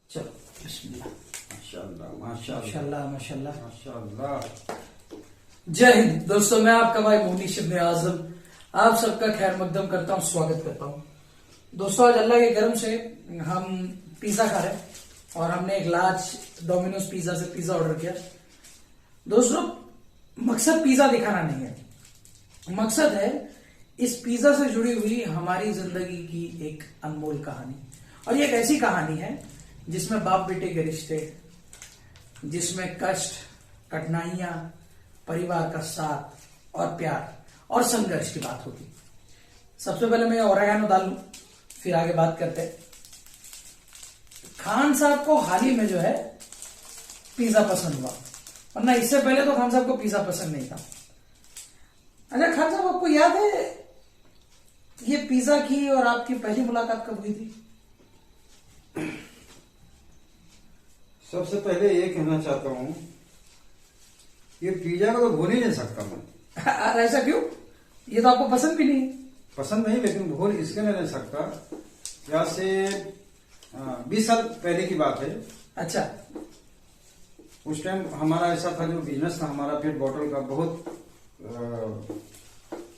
चलो बिस्मिल्लाह। माशाल्लाह माशाल्लाह माशाल्लाह माशाल्लाह। माशाल्लाह। जय हिंद दोस्तों, मैं आपका भाई मोनीश इब्ने आजम आप सबका खैर मकदम करता हूँ, स्वागत करता हूँ। दोस्तों आज अल्लाह के करम से हम पिज्जा खा रहे हैं और हमने एक लार्ज डोमिनोज पिज्जा से पिज्जा ऑर्डर किया। दोस्तों मकसद पिज्जा दिखाना नहीं है, मकसद है इस पिज्जा से जुड़ी हुई हमारी जिंदगी की एक अनमोल कहानी। और ये एक ऐसी कहानी है जिसमें बाप बेटे के रिश्ते, जिसमें कष्ट, कठिनाइयां, परिवार का साथ और प्यार और संघर्ष की बात होगी। सबसे पहले मैं ओरेगानो डाल लूं, फिर आगे बात करते हैं। खान साहब को हाल ही में जो है पिज्जा पसंद हुआ, वरना इससे पहले तो खान साहब को पिज्जा पसंद नहीं था। अच्छा खान साहब, आपको याद है ये पिज्जा की और आपकी पहली मुलाकात कब हुई थी? सबसे पहले ये कहना चाहता हूँ, ये पिज्जा को तो भूल ही नहीं सकता मैं। ऐसा क्यों? ये तो आपको पसंद भी नहीं है। पसंद नहीं, लेकिन भूल इसके नहीं सकता। यहाँ से 20 साल पहले की बात है। अच्छा। उस टाइम हमारा ऐसा था, जो बिजनेस था हमारा पेट बॉटल का, बहुत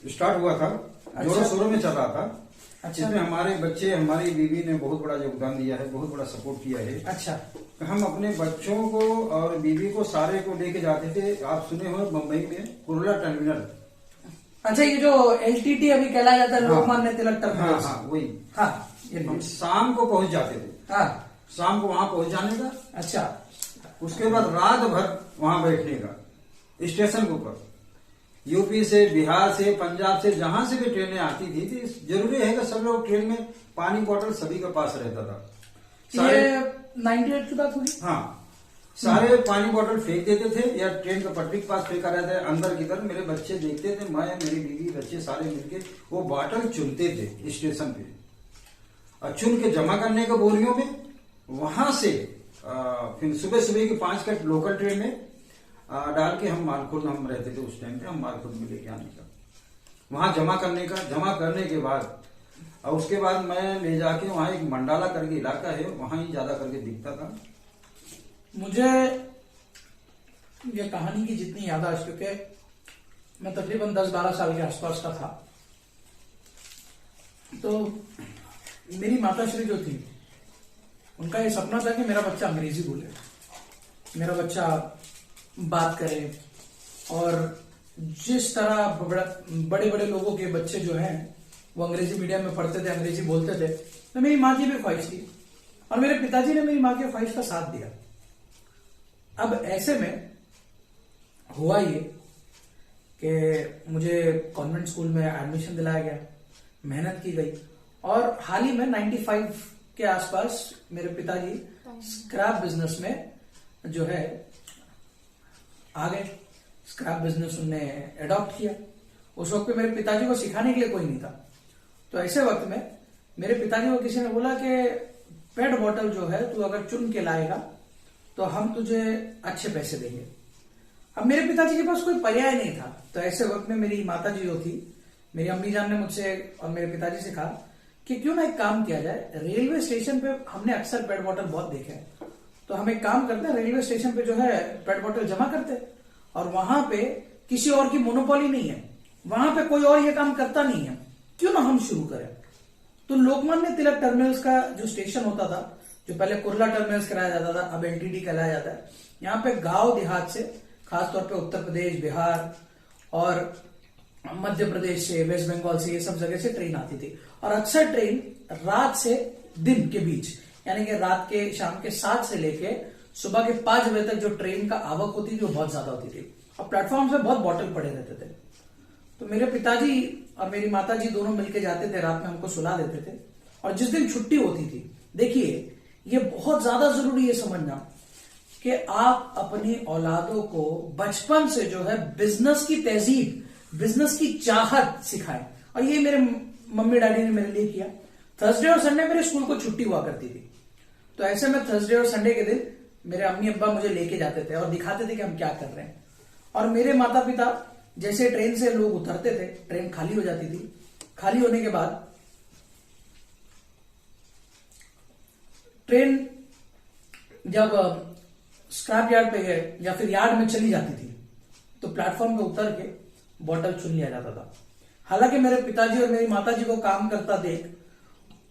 स्टार्ट हुआ था, जोरों शोरों में चल रहा था। अच्छा। जिसमें हमारे बच्चे, हमारी बीवी ने बहुत बड़ा योगदान दिया है, बहुत बड़ा सपोर्ट किया है। अच्छा। हम अपने बच्चों को और बीवी को सारे को लेके जाते थे। आप सुने हो मुंबई में कुर्ला टर्मिनल। अच्छा, ये जो एलटीटी अभी कहलाया जाता है, लोकमान्य तिलक टर्मिनल। हाँ वही। हाँ, ये हम शाम को पहुंच जाते थे। हाँ। शाम को वहां पहुंच जाने का। अच्छा। उसके बाद रात भर वहां बैठने का स्टेशन के ऊपर। यूपी से, बिहार से, पंजाब से, जहां से भी ट्रेनें आती थी, तो जरूरी है कि सब लोग ट्रेन में पानी बोतल सभी के पास रहता था। ये 98 की बात होगी। हाँ, सारे पानी बोतल फेंक देते थे या ट्रेन के पटरी के पास फेंका रहता है अंदर की तरफ। मेरे बच्चे देखते थे, मैं, मेरी बीवी, बच्चे सारे मिलके वो बोतल चुनते थे स्टेशन पे, और चुन के जमा करने का बोरियों में। वहां से फिर सुबह सुबह की 5 का लोकल ट्रेन में डाल के हम मालखुर्द, हम रहते थे उस टाइम पे, हम मालखुर्द में लेके आने का, वहां जमा करने का। जमा करने के बाद और उसके बाद मैं ले जाके वहां एक मंडाला करके इलाका है, वहां ही ज्यादा करके दिखता था। मुझे ये कहानी की जितनी याद है, क्योंकि मैं तकरीबन 10-12 साल के आसपास का था, तो मेरी माताश्री जो थी, उनका ये सपना था कि मेरा बच्चा अंग्रेजी बोले, मेरा बच्चा बात करे। और जिस तरह बड़े बड़े लोगों के बच्चे जो हैं वो अंग्रेजी मीडियम में पढ़ते थे, अंग्रेजी बोलते थे, तो मेरी माँ की भी ख्वाहिश थी और मेरे पिताजी ने मेरी माँ की ख्वाहिश का साथ दिया। अब ऐसे में हुआ ये कि मुझे कॉन्वेंट स्कूल में एडमिशन दिलाया गया, मेहनत की गई, और हाल ही में 95 के आसपास मेरे पिताजी स्क्रैप बिजनेस में जो है आ गए। स्क्रैप बिजनेस उन्होंने एडॉप्ट किया। उस वक्त पे मेरे पिताजी को सिखाने के लिए कोई नहीं था, तो ऐसे वक्त में मेरे पिताजी को किसी ने बोला कि पेट बॉटल जो है तू अगर चुन के लाएगा तो हम तुझे अच्छे पैसे देंगे। अब मेरे पिताजी के पास कोई पर्याय नहीं था, तो ऐसे वक्त में मेरी माता जी जो थी, मेरी अम्मी जान ने मुझसे और मेरे पिताजी से कहा कि क्यों ना एक काम किया जाए, रेलवे स्टेशन पे हमने अक्सर पेट बॉटल बहुत देखे हैं, तो हम एक काम करते हैं, रेलवे स्टेशन पे जो है पेट बॉटल जमा करते हैं, और वहां पे किसी और की मोनोपोली नहीं है, वहां पे कोई और ये काम करता नहीं है, क्यों ना हम शुरू करें। तो लोकमान्य तिलक टर्मिनल्स का जो स्टेशन होता था, जो पहले कुर्ला टर्मिनल्स कराया जाता था, अब एलटीटी कहलाया जाता है, यहाँ पे गांव देहात से, खासतौर पे उत्तर प्रदेश, बिहार और मध्य प्रदेश से, वेस्ट बंगाल से, ये सब जगह से ट्रेन आती थी। और अक्सर ट्रेन रात से दिन के बीच, यानी कि रात के शाम के 7 से लेके सुबह के 5 बजे तक जो ट्रेन का आवक होती थी वो बहुत ज्यादा होती थी, और प्लेटफॉर्म पे बहुत बॉटल पड़े रहते थे। तो मेरे पिताजी और मेरी माताजी दोनों मिलके जाते थे, रात में हमको सुला देते थे। और जिस दिन छुट्टी होती थी, देखिए ये बहुत ज्यादा जरूरी है समझना कि आप अपनी औलादों को बचपन से जो है बिजनेस की तहजीब, बिजनेस की चाहत सिखाएं। और ये मेरे मम्मी डैडी ने मेरे लिए किया। थर्सडे और संडे मेरे स्कूल को छुट्टी हुआ करती थी, तो ऐसे में थर्सडे और संडे के दिन मेरे अम्मी अब्बा मुझे लेके जाते थे और दिखाते थे कि हम क्या कर रहे हैं। और मेरे माता पिता जैसे ट्रेन से लोग उतरते थे, ट्रेन खाली हो जाती थी, खाली होने के बाद ट्रेन जब स्क्रैप यार्ड पे गए या फिर यार्ड में चली जाती थी तो प्लेटफॉर्म पे उतर के बॉटल चुन लिया जाता था। हालांकि मेरे पिताजी और मेरी माताजी को काम करता देख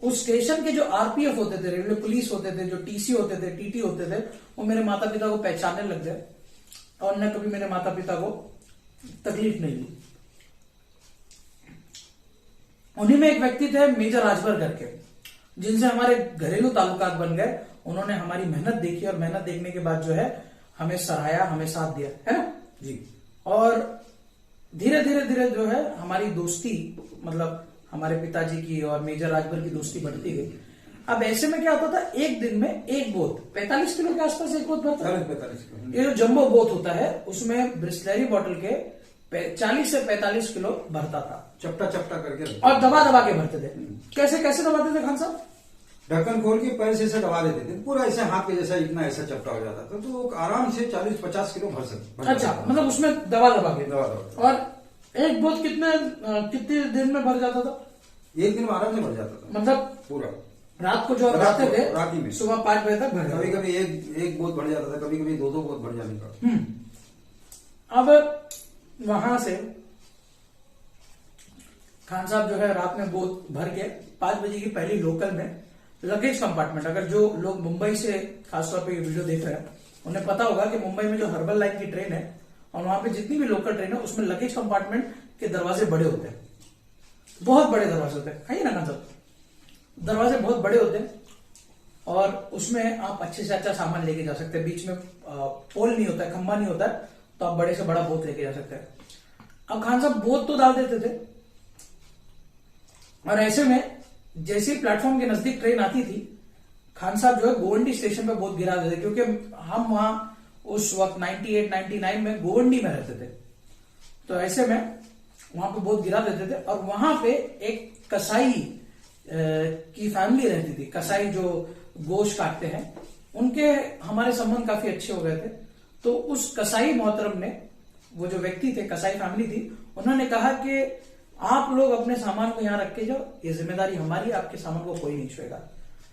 उस स्टेशन के जो आरपीएफ होते थे, रेलवे पुलिस होते थे, जो टीसी होते थे, टीटी होते थे, वो मेरे माता पिता को पहचानने लग गए और न कभी मेरे माता पिता को तकलीफ नहीं दी। उन्हीं में एक व्यक्ति थे मेजर राजभर करके, जिनसे हमारे घरेलू ताल्लुकात बन गए। उन्होंने हमारी मेहनत देखी और मेहनत देखने के बाद जो है हमें सराहाया, हमें साथ दिया, है ना जी। और धीरे धीरे धीरे जो है हमारी दोस्ती, मतलब हमारे पिताजी की और मेजर राजभर की दोस्ती बढ़ती गई। अब ऐसे में क्या होता था, एक दिन में एक बोत 45 किलो के आसपास एक बोत भरता है। 45 किलो। ये जो जंबो बोत होता है उसमें ब्रिस्लरी बॉटल के 40 से 45 किलो भरता था। चपटा चपटा करके और दबा दबा के भरते थे। कैसे कैसे दबाते थे खान साहब? ढक्कन खोल के पैर से ऐसे दबा देते थे, पूरा ऐसे हाथ के जैसा इतना ऐसा चपटा हो जाता था, तो आराम से 40-50 किलो भर सकते। अच्छा, मतलब उसमें दबा दबा के। दबा दबा। और एक बोत कितने दिन में भर जाता था? एक दिन में आराम से भर जाता था, मतलब पूरा। रात को जो आप रात जाते थे, रात ही में सुबह 5 बजे तक भर जाता था। कभी कभी एक बोत भर जाता था, कभी कभी दो बोत भर जाने का। अब वहां से खान साहब जो है रात में बोत भर के 5 बजे की पहली लोकल में लगेज कंपार्टमेंट, अगर जो लोग मुंबई से खासतौर पे ये वीडियो देख रहे हैं उन्हें पता होगा कि मुंबई में जो हर्बल लाइन की ट्रेन है और वहां पे जितनी भी लोकल ट्रेन है उसमें लगेज कंपार्टमेंट के दरवाजे बड़े होते हैं, बहुत बड़े दरवाजे होते हैं। आइए ना खान साहब, दरवाजे बहुत बड़े होते हैं और उसमें आप अच्छे से अच्छा सामान लेके जा सकते हैं। बीच में पोल नहीं होता है, खंबा नहीं होता है, तो आप बड़े से बड़ा बोत लेके जा सकते हैं। अब खान साहब बोत तो डाल देते थे और ऐसे में जैसे ही प्लेटफॉर्म के नजदीक ट्रेन आती थी, खान साहब जो है गोवंडी स्टेशन पे बहुत गिरा देते, क्योंकि हम वहां उस वक्त 98-99 में गोवंडी में रहते थे, तो ऐसे में वहां पे बहुत गिरा देते थे। और वहां पे एक कसाई की फैमिली रहती थी, कसाई जो गोश्त काटते हैं, उनके हमारे संबंध काफी अच्छे हो गए थे। तो उस कसाई मोहतरम ने, वो जो व्यक्ति थे, कसाई फैमिली थी, उन्होंने कहा कि आप लोग अपने सामान को यहां रख के जाओ, ये जिम्मेदारी हमारी, आपके सामान को कोई नहीं छुएगा।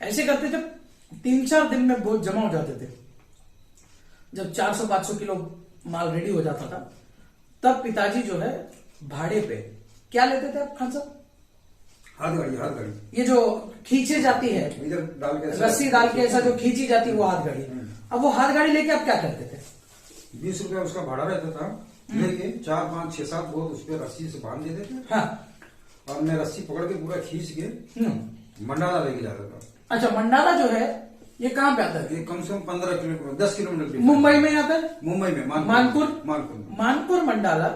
ऐसे करते जब 3-4 दिन में बहुत जमा हो जाते थे, जब 400-500 किलो माल रेडी हो जाता था, तब पिताजी जो है भाड़े पे क्या लेते थे आप खान साहब? हाथ गाड़ी। ये जो खींचे जाती है, इधर डाल के रस्सी डाल के ऐसा जो खींची जाती है, वो हाथ गाड़ी। अब वो हाथ गाड़ी लेके आप क्या करते थे? 20 रुपया उसका भाड़ा रहता था, लेके 4, 5, 6, 7 बोत उस पर रस्सी से बांध देते थे। हाँ। और मैं रस्सी पकड़ के पूरा खींच के मंडाला लेके जाता था। अच्छा, मंडाला जो है ये कहाँ पे आता है? ये कम से कम 15 किलोमीटर, 10 किलोमीटर मुंबई में आता है। मुंबई में मानपुर मंडाला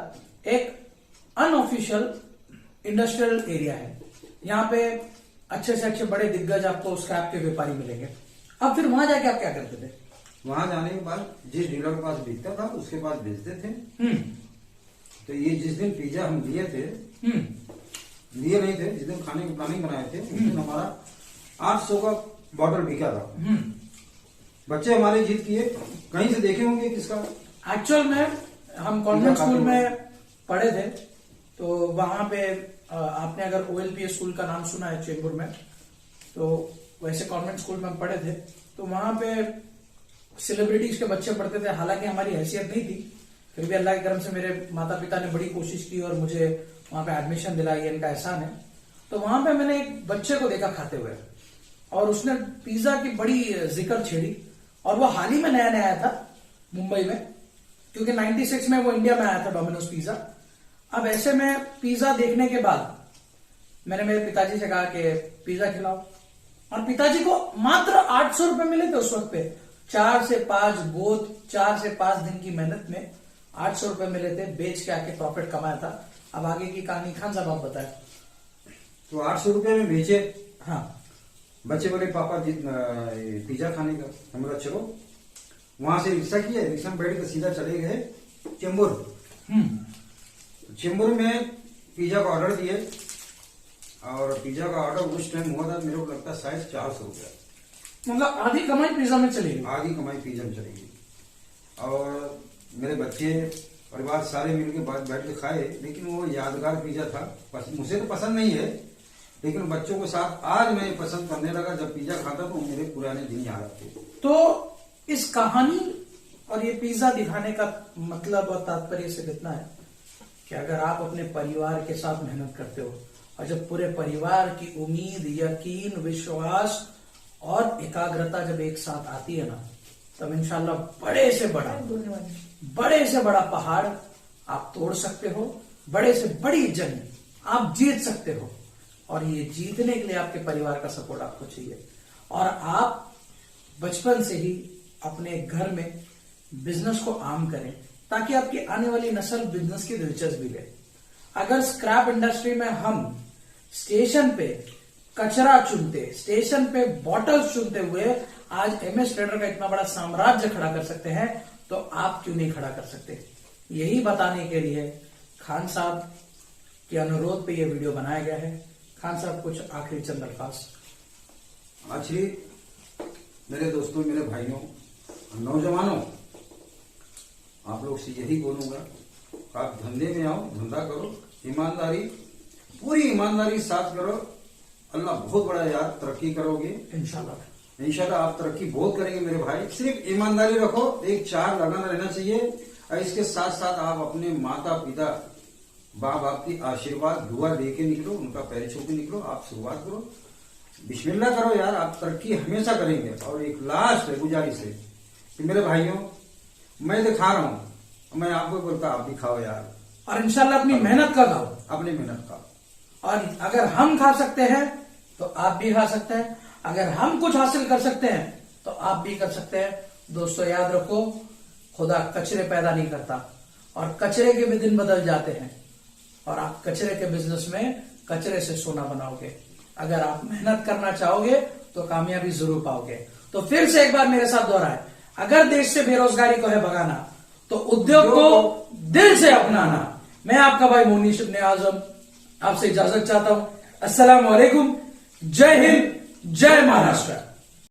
एक अनऑफिशियल इंडस्ट्रियल एरिया है। यहाँ पे अच्छे से अच्छे बड़े दिग्गज आपको स्क्रैप के व्यापारी मिलेंगे। अब फिर वहां जाके आप क्या करते थे? वहां जाने के बाद जिस डीलर के पास बिकता था उसके पास बेचते थे। तो ये जिस दिन पिज्जा हम लिए नहीं थे, जिस दिन खाने की प्लानिंग बनाए थे, उस दिन हमारा 800 का बॉटल बिका था। बच्चे हमारे जीत किए, कहीं से देखे होंगे किसका। एक्चुअल में हम कॉन्वेंट स्कूल में पढ़े थे, तो वहां पे आपने अगर OLPS स्कूल का नाम सुना है चेंबूर में, तो वैसे कॉन्वेंट स्कूल में हम पढ़े थे, तो वहां पे सेलिब्रिटीज के बच्चे पढ़ते थे। हालांकि हमारी हैसियत नहीं थी, फिर भी अल्लाह के करम से मेरे माता पिता ने बड़ी कोशिश की और मुझे वहां पे एडमिशन दिलाई, इनका एहसान है। तो वहां पे मैंने एक बच्चे को देखा खाते हुए, और उसने पिज्जा की बड़ी जिक्र छेड़ी, और वो हाल ही में नया नया आया था मुंबई में, क्योंकि 96 में वो इंडिया में आया था, डोमिनोज पिज्जा। अब ऐसे में पिज्जा देखने के बाद मैंने मेरे पिताजी से कहा कि पिज्जा खिलाओ, और पिताजी को मात्र 800 रुपए मिले थे उस वक्त पे। 4 से 5 बोत, 4 से 5 दिन की मेहनत में 800 रुपए मिले थे, बेच के आके प्रॉफिट कमाया था। अब आगे की कहानी खान साहब आप बताए। तो 800 रुपए में बेचे। हाँ। बच्चे बोले पापा पिज्जा खाने का, हम बोला चलो। वहां से रिक्शा किया, रिक्शा में बैठ के सीधा चले गए चेंबूर। चेंबूर में पिज्जा का ऑर्डर दिए, और पिज्जा का ऑर्डर उस टाइम हुआ था, मेरे को लगता है शायद 400 रुपया। मतलब आधी कमाई पिज्जा में चली गई। आधी कमाई पिज्जा में चली गई। और मेरे बच्चे परिवार सारे मिलके बैठ के खाए, लेकिन वो यादगार पिज्जा था। मुझे तो पसंद नहीं है, लेकिन बच्चों के साथ आज मैं पसंद करने लगा। जब पिज्जा खाता तो मेरे पुराने दिन याद आते। तो इस कहानी और ये पिज्जा दिखाने का मतलब और तात्पर्य सिर्फ इतना है कि अगर आप अपने परिवार के साथ मेहनत करते हो और जब पूरे परिवार की उम्मीद, यकीन, विश्वास और एकाग्रता जब एक साथ आती है ना, तब इंशाल्लाह बड़े से बड़ा पहाड़ आप तोड़ सकते हो, बड़े से बड़ी जंग आप जीत सकते हो। और ये जीतने के लिए आपके परिवार का सपोर्ट आपको चाहिए। और आप बचपन से ही अपने घर में बिजनेस को आम करें ताकि आपकी आने वाली नस्ल बिजनेस की दिलचस्पी ले। अगर स्क्रैप इंडस्ट्री में हम स्टेशन पे कचरा चुनते, स्टेशन पे बॉटल्स चुनते हुए आज एमएस ट्रेडर का इतना बड़ा साम्राज्य खड़ा कर सकते हैं, तो आप क्यों नहीं खड़ा कर सकते? यही बताने के लिए खान साहब के अनुरोध पे यह वीडियो बनाया गया है। खान साहब कुछ आखिरी चंद अल्फाज। आखिरी मेरे दोस्तों, मेरे भाइयों, नौजवानों, आप लोग से यही बोलूंगा, आप धंधे में आओ, धंधा करो, ईमानदारी, पूरी ईमानदारी साथ करो, अल्लाह बहुत बड़ा यार तरक्की करोगे इंशाल्लाह। इंशाल्लाह आप तरक्की बहुत करेंगे मेरे भाई। सिर्फ ईमानदारी रखो, एक चार लगन रहना चाहिए, और इसके साथ साथ आप अपने माता पिता, बाप बाप की आशीर्वाद दुआ दे के निकलो, उनका पैर छू के निकलो, आप शुरुआत करो, बिस्मिल्लाह करो यार, आप तरक्की हमेशा करेंगे। और एक लास्ट है गुजारिश है कि मेरे भाइयों, मैं तो खा रहा हूं, मैं आपको बोलता आप भी खाओ यार, और इंशाल्लाह अपनी मेहनत का खाओ, अपनी मेहनत का। और अगर हम खा सकते हैं तो आप भी खा सकते हैं, अगर हम कुछ हासिल कर सकते हैं तो आप भी कर सकते हैं। दोस्तों याद रखो, खुदा कचरे पैदा नहीं करता, और कचरे के भी दिन बदल जाते हैं, और आप कचरे के बिजनेस में कचरे से सोना बनाओगे। अगर आप मेहनत करना चाहोगे तो कामयाबी जरूर पाओगे। तो फिर से एक बार मेरे साथ दोहराएं, अगर देश से बेरोजगारी को है भगाना तो उद्योग को दिल से अपनाना। मैं आपका भाई मोनीश इब्ने आजम आपसे इजाजत चाहता हूं। अस्सलाम वालेकुम, जय हिंद, जय महाराष्ट्र।